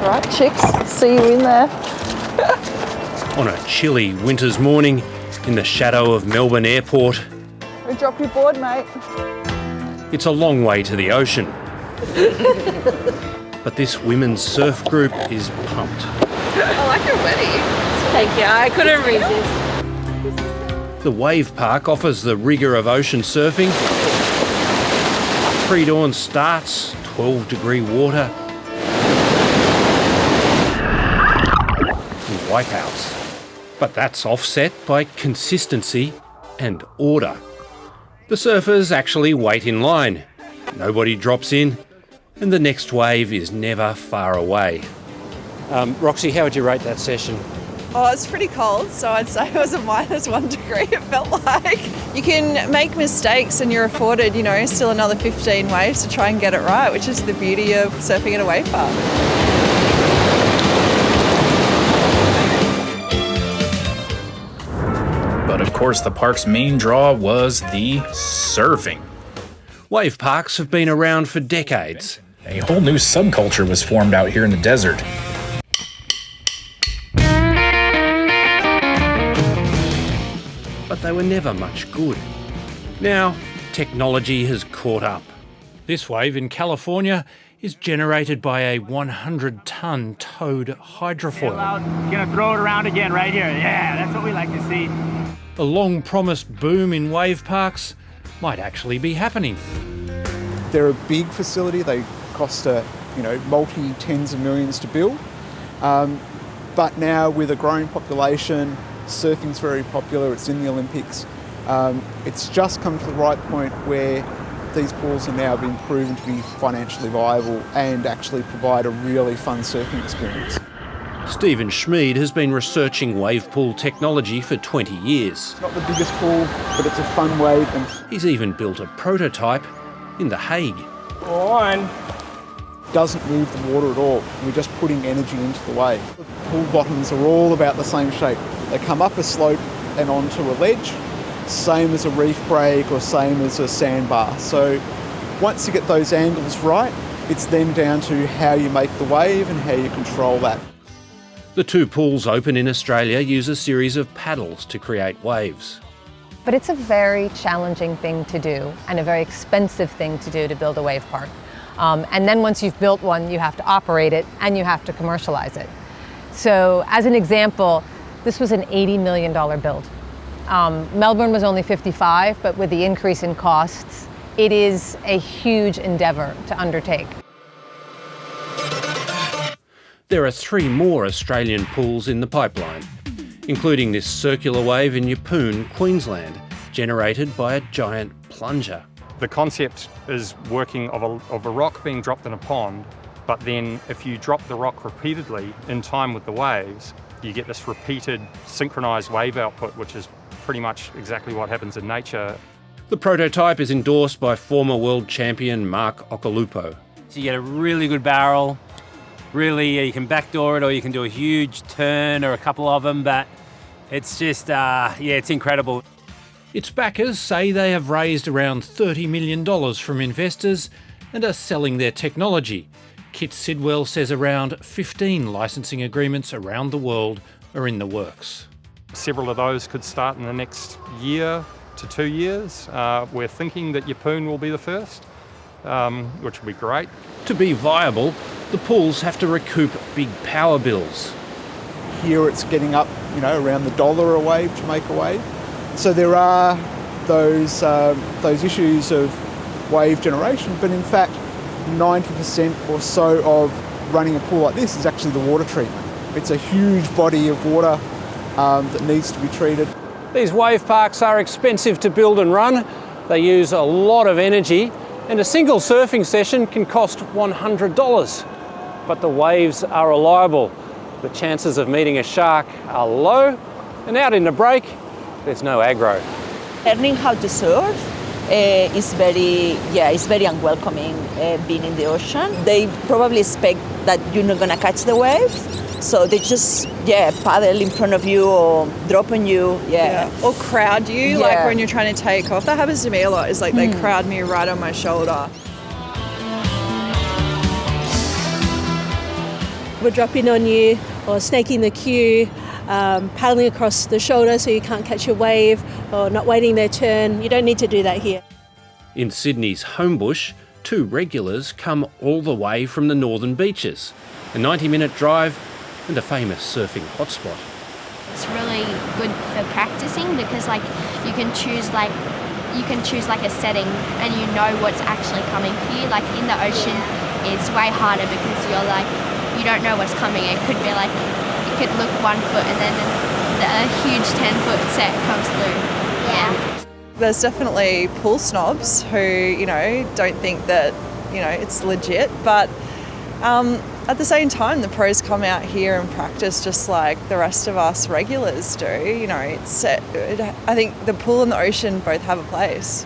All right, chicks, see you in there. On a chilly winter's morning in the shadow of Melbourne Airport, We drop your board, mate. it's a long way to the ocean. But this women's surf group is pumped. I like your wedding. Thank you. I couldn't resist. The wave park offers the rigour of ocean surfing. Pre-dawn starts, 12-degree water, and wipeouts. But that's offset by consistency and order. The surfers actually wait in line. Nobody drops in, and the next wave is never far away. Roxy, how would you rate that session? Oh, it's pretty cold, so I'd say it was a -1 degree, it felt like. You can make mistakes and you're afforded, still another 15 waves to try and get it right, which is the beauty of surfing at a wave park. But of course, the park's main draw was the surfing. Wave parks have been around for decades. A whole new subculture was formed out here in the desert. But they were never much good. Now, technology has caught up. This wave in California is generated by a 100-ton towed hydrofoil. Gonna throw it around again right here. Yeah, that's what we like to see. A long-promised boom in wave parks might actually be happening. They're a big facility. They cost multi-tens of millions to build. But now with a growing population, surfing's very popular. It's in the Olympics. It's just come to the right point where these pools are now being proven to be financially viable and actually provide a really fun surfing experience. Stephen Schmid has been researching wave pool technology for 20 years. It's not the biggest pool, but it's a fun wave. And He's even built a prototype in The Hague. doesn't move the water at all. We're just putting energy into the wave. The pool bottoms are all about the same shape. They come up a slope and onto a ledge, same as a reef break or same as a sandbar. So once you get those angles right, it's then down to how you make the wave and how you control that. The two pools open in Australia use a series of paddles to create waves. But it's a very challenging thing to do and a very expensive thing to do to build a wave park. And then once you've built one, you have to operate it and you have to commercialize it. So as an example, this was an $80 million build. Melbourne was only 55, but with the increase in costs, it is a huge endeavour to undertake. There are 3 more Australian pools in the pipeline, including this circular wave in Yeppoon, Queensland, generated by a giant plunger. The concept is working of a rock being dropped in a pond, but then if you drop the rock repeatedly in time with the waves, you get this repeated synchronised wave output, which is pretty much exactly what happens in nature. The prototype is endorsed by former world champion Mark Occhilupo. So you get a really good barrel. Really, you can backdoor it or you can do a huge turn or a couple of them, but it's just, it's incredible. Its backers say they have raised around $30 million from investors and are selling their technology. Kit Sidwell says around 15 licensing agreements around the world are in the works. Several of those could start in the next year to 2 years. We're thinking that Yeppoon will be the first, which will be great. To be viable, the pools have to recoup big power bills. Here it's getting up, around $1 a wave to make a wave. So there are those issues of wave generation, but in fact, 90% or so of running a pool like this is actually the water treatment. It's a huge body of water that needs to be treated. These wave parks are expensive to build and run. They use a lot of energy, and a single surfing session can cost $100. But the waves are reliable. The chances of meeting a shark are low, and out in the break, there's no aggro. Learning how to surf is very unwelcoming being in the ocean. They probably expect that you're not gonna catch the wave, so they just paddle in front of you or drop on you, or crowd you, like when you're trying to take off. That happens to me a lot. Is like they crowd me right on my shoulder. were dropping on you or snaking the queue, paddling across the shoulder so you can't catch a wave or not waiting their turn. You don't need to do that here. In Sydney's Homebush, 2 regulars come all the way from the northern beaches. A 90-minute drive and a famous surfing hotspot. It's really good for practicing because you can choose a setting and you know what's actually coming for you. Like in the ocean, it's way harder because you don't know what's coming. It could be it could look 1 foot and then a huge 10-foot set comes through. Yeah. There's definitely pool snobs who, don't think that, it's legit, but at the same time, the pros come out here and practice just like the rest of us regulars do. I think the pool and the ocean both have a place.